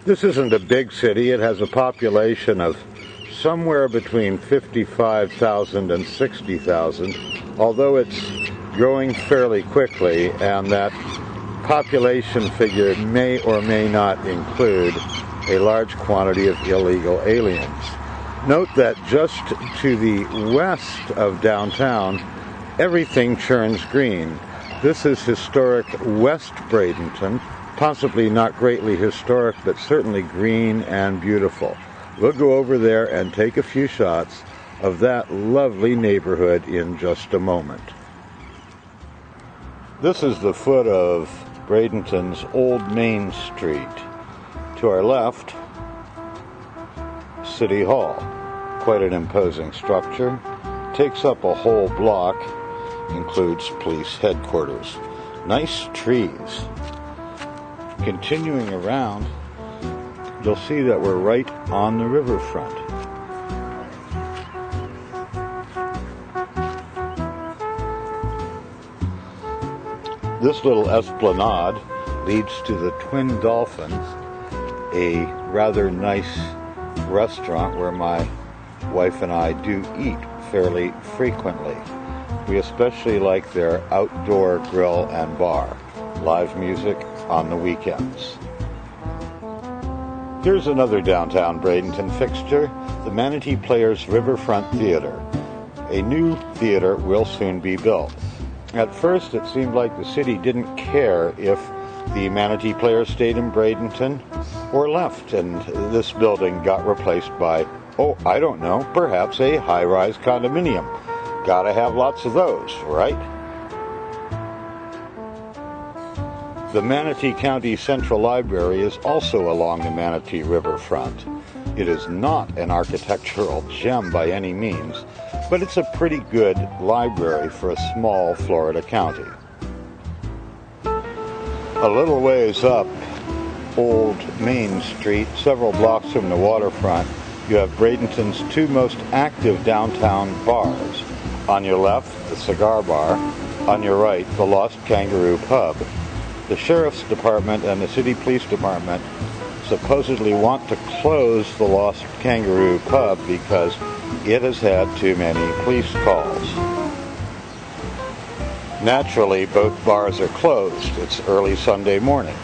This isn't a big city. It has a population of somewhere between 55,000 and 60,000, although it's growing fairly quickly, and that population figure may or may not include a large quantity of illegal aliens. Note that just to the west of downtown, everything turns green. This is historic West Bradenton, possibly not greatly historic, but certainly green and beautiful. We'll go over there and take a few shots of that lovely neighborhood in just a moment. This is the foot of Bradenton's Old Main Street. To our left, City Hall. Quite an imposing structure. Takes up a whole block, includes police headquarters. Nice trees. Continuing around, you'll see that we're right on the riverfront. This little esplanade leads to the Twin Dolphins, a rather nice restaurant where my wife and I do eat fairly frequently. We especially like their outdoor grill and bar. Live music on the weekends. Here's another downtown Bradenton fixture, the Manatee Players Riverfront Theater. A new theater will soon be built. At first it seemed like the city didn't care if the Manatee Players stayed in Bradenton or left, and this building got replaced by, oh, I don't know, perhaps a high-rise condominium. Gotta have lots of those, right? The Manatee County Central Library is also along the Manatee Riverfront. It is not an architectural gem by any means, but it's a pretty good library for a small Florida county. A little ways up Old Main Street, several blocks from the waterfront, you have Bradenton's two most active downtown bars. On your left, the Cigar Bar. On your right, the Lost Kangaroo Pub. The Sheriff's Department and the City Police Department supposedly want to close the Lost Kangaroo Pub because it has had too many police calls. Naturally, both bars are closed. It's early Sunday morning.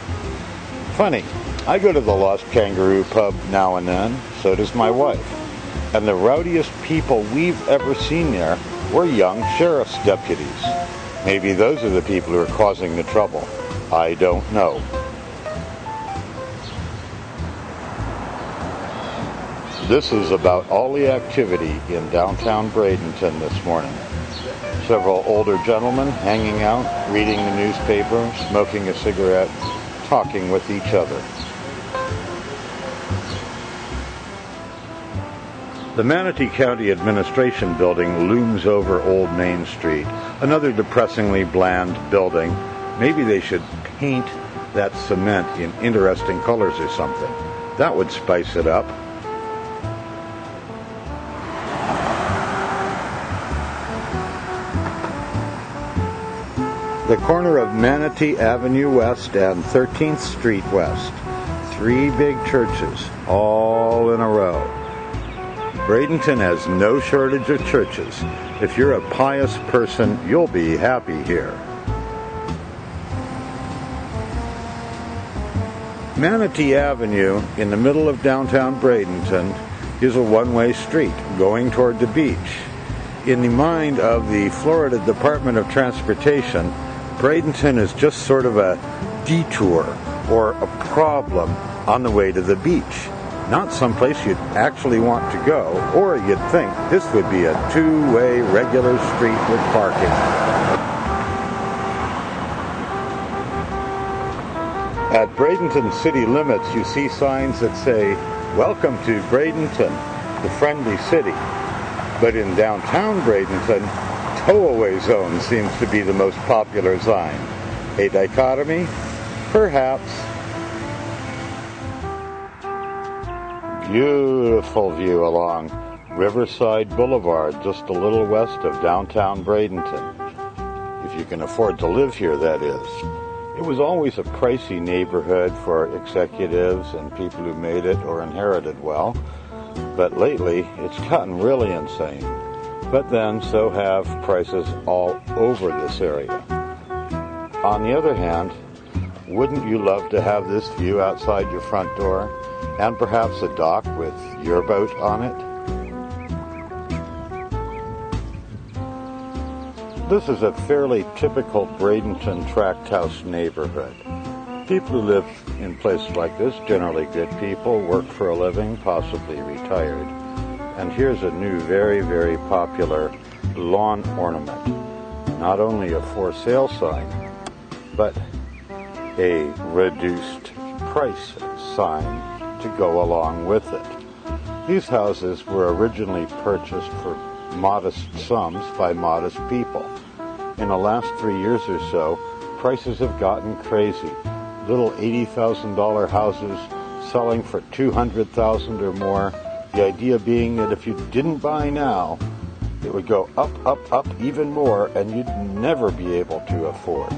Funny, I go to the Lost Kangaroo Pub now and then, so does my wife. And the rowdiest people we've ever seen there were young sheriff's deputies. Maybe those are the people who are causing the trouble. I don't know. This is about all the activity in downtown Bradenton this morning. Several older gentlemen hanging out, reading the newspaper, smoking a cigarette, talking with each other. The Manatee County Administration Building looms over Old Main Street, another depressingly bland building. Maybe they should paint that cement in interesting colors or something. That would spice it up. The corner of Manatee Avenue West and 13th Street West. Three big churches, all in a row. Bradenton has no shortage of churches. If you're a pious person, you'll be happy here. Manatee Avenue, in the middle of downtown Bradenton, is a one-way street going toward the beach. In the mind of the Florida Department of Transportation, Bradenton is just sort of a detour or a problem on the way to the beach. Not someplace you'd actually want to go, or you'd think this would be a two-way regular street with parking. At Bradenton city limits, you see signs that say, "Welcome to Bradenton, the friendly city." But in downtown Bradenton, Towaway Zone seems to be the most popular sign. A dichotomy? Perhaps. Beautiful view along Riverside Boulevard, just a little west of downtown Bradenton. If you can afford to live here, that is. It was always a pricey neighborhood for executives and people who made it or inherited well, but lately it's gotten really insane. But then so have prices all over this area. On the other hand, wouldn't you love to have this view outside your front door and perhaps a dock with your boat on it? This is a fairly typical Bradenton tract house neighborhood. People who live in places like this, generally good people, work for a living, possibly retired. And here's a new, very, very popular lawn ornament. Not only a for sale sign, but a reduced price sign to go along with it. These houses were originally purchased for modest sums by modest people. In the last 3 years or so, prices have gotten crazy. Little $80,000 houses selling for $200,000 or more. The idea being that if you didn't buy now, it would go up, up, up even more, and you'd never be able to afford.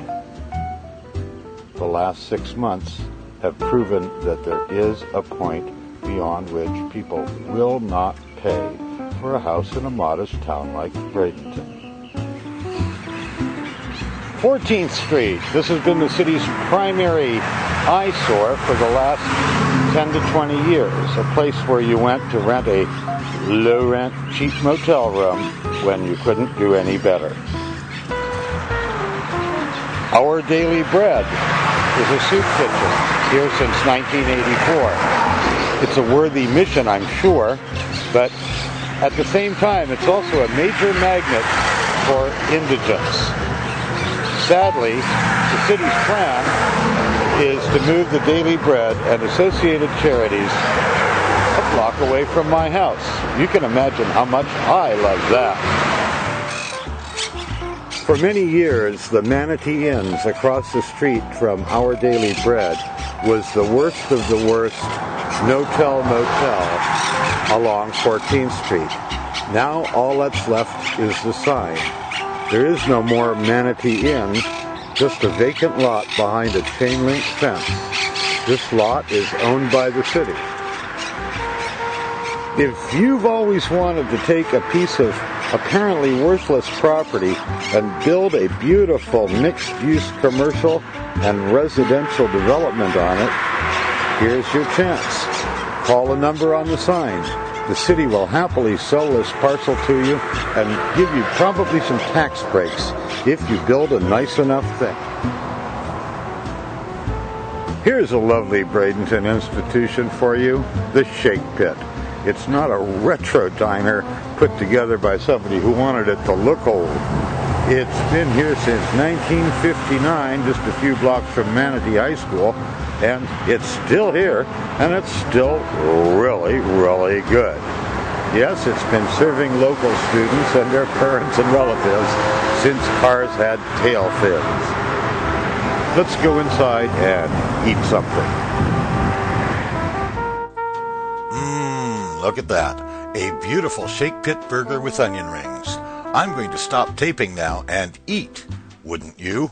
The last 6 months have proven that there is a point beyond which people will not pay for a house in a modest town like Bradenton. 14th Street. This has been the city's primary eyesore for the last 10 to 20 years. A place where you went to rent a low-rent, cheap motel room when you couldn't do any better. Our Daily Bread is a soup kitchen here since 1984. It's a worthy mission, I'm sure, but at the same time, it's also a major magnet for indigents. Sadly, the city's plan is to move the Daily Bread and associated charities a block away from my house. You can imagine how much I love that. For many years, the Manatee Inns across the street from Our Daily Bread was the worst of the worst no-tell motel along 14th Street. Now all that's left is the sign. There is no more Manatee Inn, just a vacant lot behind a chain-link fence. This lot is owned by the city. If you've always wanted to take a piece of apparently worthless property and build a beautiful mixed-use commercial and residential development on it, here's your chance. Call the number on the sign. The city will happily sell this parcel to you and give you probably some tax breaks if you build a nice enough thing. Here's a lovely Bradenton institution for you, the Shake Pit. It's not a retro diner put together by somebody who wanted it to look old. It's been here since 1959, just a few blocks from Manatee High School, and it's still here, and it's still really, really good. Yes, it's been serving local students and their parents and relatives since cars had tail fins. Let's go inside and eat something. Look at that. A beautiful Shake Pit burger with onion rings. I'm going to stop taping now and eat, wouldn't you?